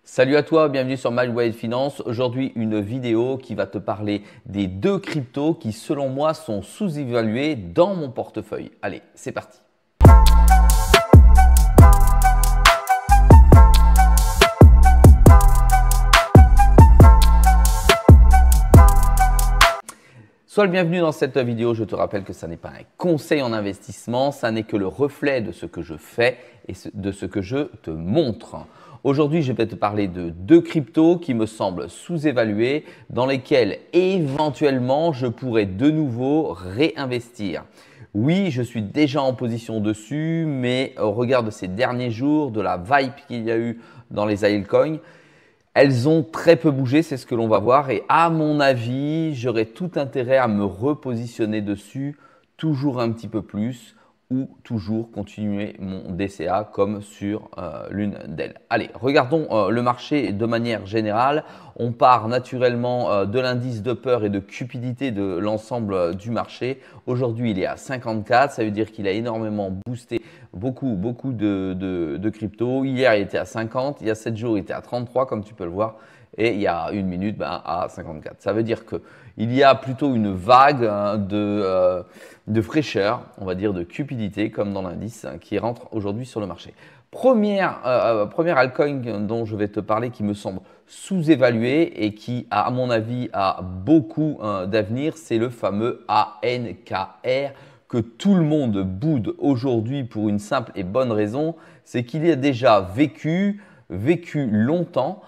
Salut à toi, bienvenue sur MyWay Finance. Aujourd'hui, une vidéo qui va te parler des deux cryptos qui, selon moi, sont sous-évalués dans mon portefeuille. Allez, c'est parti. Sois le bienvenu dans cette vidéo. Je te rappelle que ça n'est pas un conseil en investissement, ça n'est que le reflet de ce que je fais et de ce que je te montre. Aujourd'hui, je vais te parler de deux cryptos qui me semblent sous-évalués, dans lesquels éventuellement je pourrais de nouveau réinvestir. Oui, je suis déjà en position dessus, mais au regard de ces derniers jours, de la vibe qu'il y a eu dans les altcoins, elles ont très peu bougé, c'est ce que l'on va voir. Et à mon avis, j'aurais tout intérêt à me repositionner dessus, toujours un petit peu plus, ou toujours continuer mon DCA comme sur l'une d'elles. Allez, regardons le marché de manière générale. On part naturellement de l'indice de peur et de cupidité de l'ensemble du marché. Aujourd'hui, il est à 54. Ça veut dire qu'il a énormément boosté beaucoup de crypto. Hier, il était à 50. Il y a 7 jours, il était à 33 comme tu peux le voir. Et il y a une minute à 54. Ça veut dire qu'il y a plutôt une vague de fraîcheur, on va dire de cupidité, comme dans l'indice, qui rentre aujourd'hui sur le marché. Première altcoin dont je vais te parler qui me semble sous-évalué et qui, à mon avis, a beaucoup d'avenir, c'est le fameux ANKR que tout le monde boude aujourd'hui pour une simple et bonne raison, c'est qu'il a déjà vécu longtemps,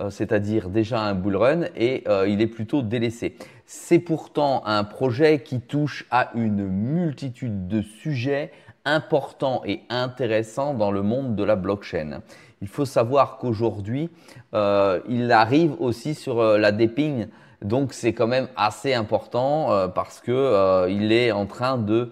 c'est-à-dire déjà un bull run et il est plutôt délaissé. C'est pourtant un projet qui touche à une multitude de sujets importants et intéressants dans le monde de la blockchain. Il faut savoir qu'aujourd'hui, il arrive aussi sur la DePIN, donc c'est quand même assez important parce qu'il est en train de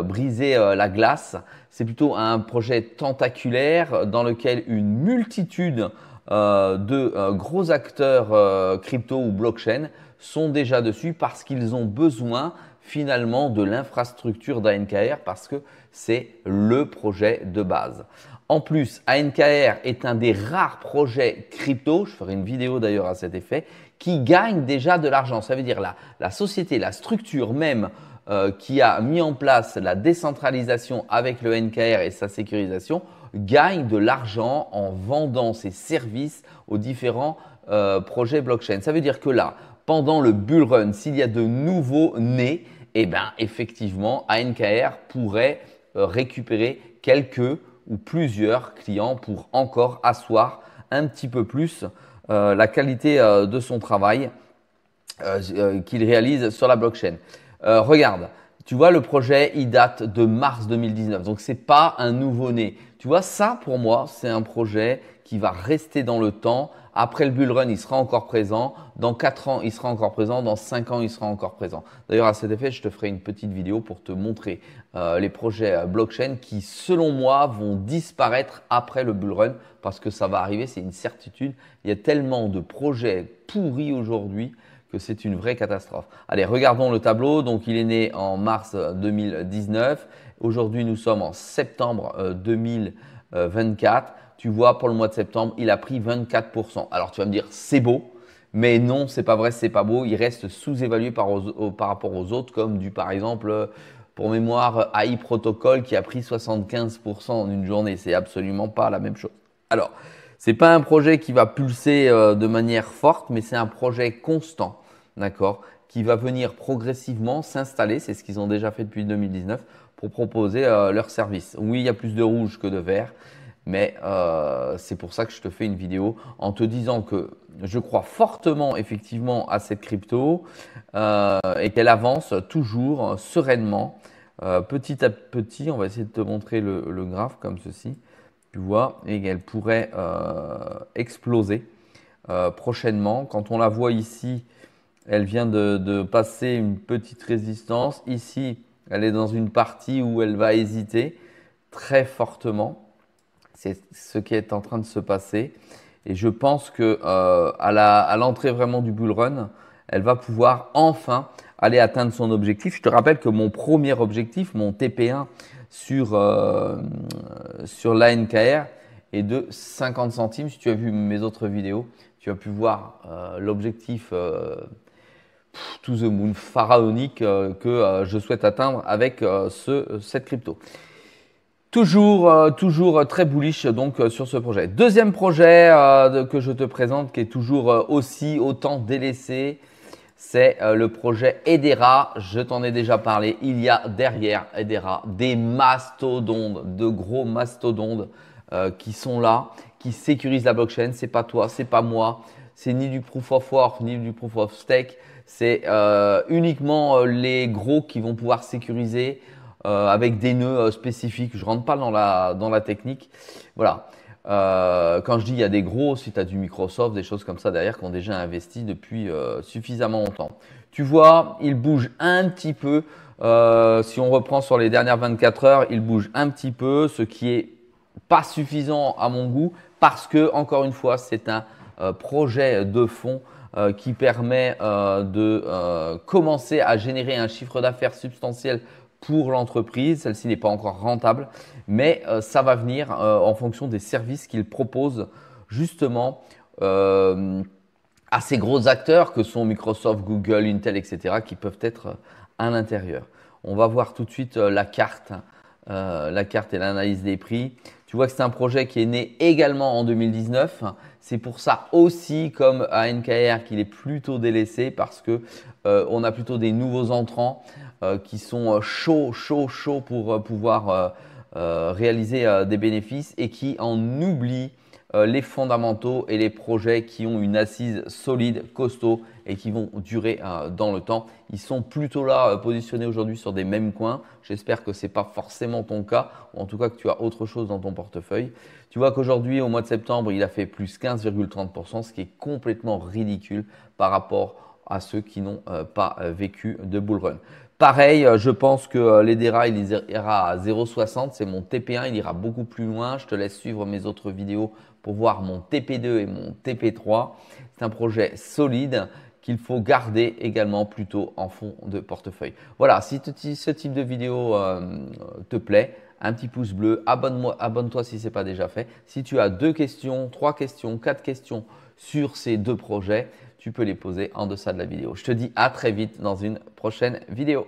briser la glace. C'est plutôt un projet tentaculaire dans lequel une multitude de gros acteurs crypto ou blockchain sont déjà dessus parce qu'ils ont besoin finalement de l'infrastructure d'ANKR parce que c'est le projet de base. En plus, ANKR est un des rares projets crypto, je ferai une vidéo d'ailleurs à cet effet, qui gagne déjà de l'argent. Ça veut dire la société, la structure même qui a mis en place la décentralisation avec le NKR et sa sécurisation gagne de l'argent en vendant ses services aux différents projets blockchain. Ça veut dire que là, pendant le bull run, s'il y a de nouveaux nés, eh bien, effectivement, ANKR pourrait récupérer quelques ou plusieurs clients pour encore asseoir un petit peu plus la qualité de son travail qu'il réalise sur la blockchain. Regarde, tu vois, le projet, il date de mars 2019, donc ce n'est pas un nouveau-né. Tu vois, ça, pour moi, c'est un projet qui va rester dans le temps. Après le bull run, il sera encore présent. Dans 4 ans, il sera encore présent. Dans 5 ans, il sera encore présent. D'ailleurs, à cet effet, je te ferai une petite vidéo pour te montrer les projets blockchain qui, selon moi, vont disparaître après le bull run parce que ça va arriver, c'est une certitude. Il y a tellement de projets pourris aujourd'hui que c'est une vraie catastrophe. Allez, regardons le tableau. Donc, il est né en mars 2019. Aujourd'hui, nous sommes en septembre 2024. Tu vois, pour le mois de septembre, il a pris 24%. Alors, tu vas me dire, c'est beau. Mais non, c'est pas vrai, c'est pas beau. Il reste sous-évalué par rapport aux autres, comme par exemple, pour mémoire, AI Protocol qui a pris 75% en une journée. C'est absolument pas la même chose. Alors, ce n'est pas un projet qui va pulser de manière forte, mais c'est un projet constant, d'accord, qui va venir progressivement s'installer. C'est ce qu'ils ont déjà fait depuis 2019 pour proposer leurs services. Oui, il y a plus de rouge que de vert. Mais c'est pour ça que je te fais une vidéo en te disant que je crois fortement effectivement à cette crypto et qu'elle avance toujours sereinement. Petit à petit, on va essayer de te montrer le graphe comme ceci. Tu vois, et elle pourrait exploser prochainement. Quand on la voit ici, elle vient de passer une petite résistance. Ici, elle est dans une partie où elle va hésiter très fortement. C'est ce qui est en train de se passer et je pense que à l'entrée vraiment du bull run, elle va pouvoir enfin aller atteindre son objectif. Je te rappelle que mon premier objectif, mon TP1 sur l'ANKR et de 50 centimes. Si tu as vu mes autres vidéos, tu as pu voir l'objectif to the moon pharaonique que je souhaite atteindre avec cette crypto. Toujours très bullish donc sur ce projet. Deuxième projet que je te présente qui est toujours autant délaissé, c'est le projet Hedera. Je t'en ai déjà parlé. Il y a derrière Hedera des mastodontes, de gros mastodontes qui sont là, qui sécurisent la blockchain. C'est pas toi, c'est pas moi. C'est ni du proof of work, ni du proof of stake. C'est uniquement les gros qui vont pouvoir sécuriser avec des nœuds spécifiques. Je rentre pas dans la technique. Voilà. Quand je dis il y a des gros, si tu as du Microsoft, des choses comme ça derrière qui ont déjà investi depuis suffisamment longtemps. Tu vois, il bouge un petit peu. Si on reprend sur les dernières 24 heures, il bouge un petit peu, ce qui est pas suffisant à mon goût parce que, encore une fois, c'est un projet de fonds qui permet de commencer à générer un chiffre d'affaires substantiel pour l'entreprise. Celle-ci n'est pas encore rentable, mais ça va venir en fonction des services qu'il propose justement à ces gros acteurs que sont Microsoft, Google, Intel, etc. qui peuvent être à l'intérieur. On va voir tout de suite la carte et l'analyse des prix. Tu vois que c'est un projet qui est né également en 2019. C'est pour ça aussi, comme à NKR, qu'il est plutôt délaissé parce que on a plutôt des nouveaux entrants qui sont chauds pour pouvoir réaliser des bénéfices et qui en oublient les fondamentaux et les projets qui ont une assise solide, costaud et qui vont durer dans le temps. Ils sont plutôt là positionnés aujourd'hui sur des mêmes coins. J'espère que ce n'est pas forcément ton cas ou en tout cas que tu as autre chose dans ton portefeuille. Tu vois qu'aujourd'hui, au mois de septembre, il a fait plus 15,30%, ce qui est complètement ridicule par rapport à ceux qui n'ont pas vécu de bull run. Pareil, je pense que l'Hedera, il ira à 0,60, c'est mon TP1, il ira beaucoup plus loin. Je te laisse suivre mes autres vidéos pour voir mon TP2 et mon TP3. C'est un projet solide qu'il faut garder également plutôt en fond de portefeuille. Voilà, si ce type de vidéo te plaît, un petit pouce bleu, abonne-toi si ce n'est pas déjà fait. Si tu as 2 questions, 3 questions, 4 questions sur ces 2 projets, tu peux les poser en deçà de la vidéo. Je te dis à très vite dans une prochaine vidéo.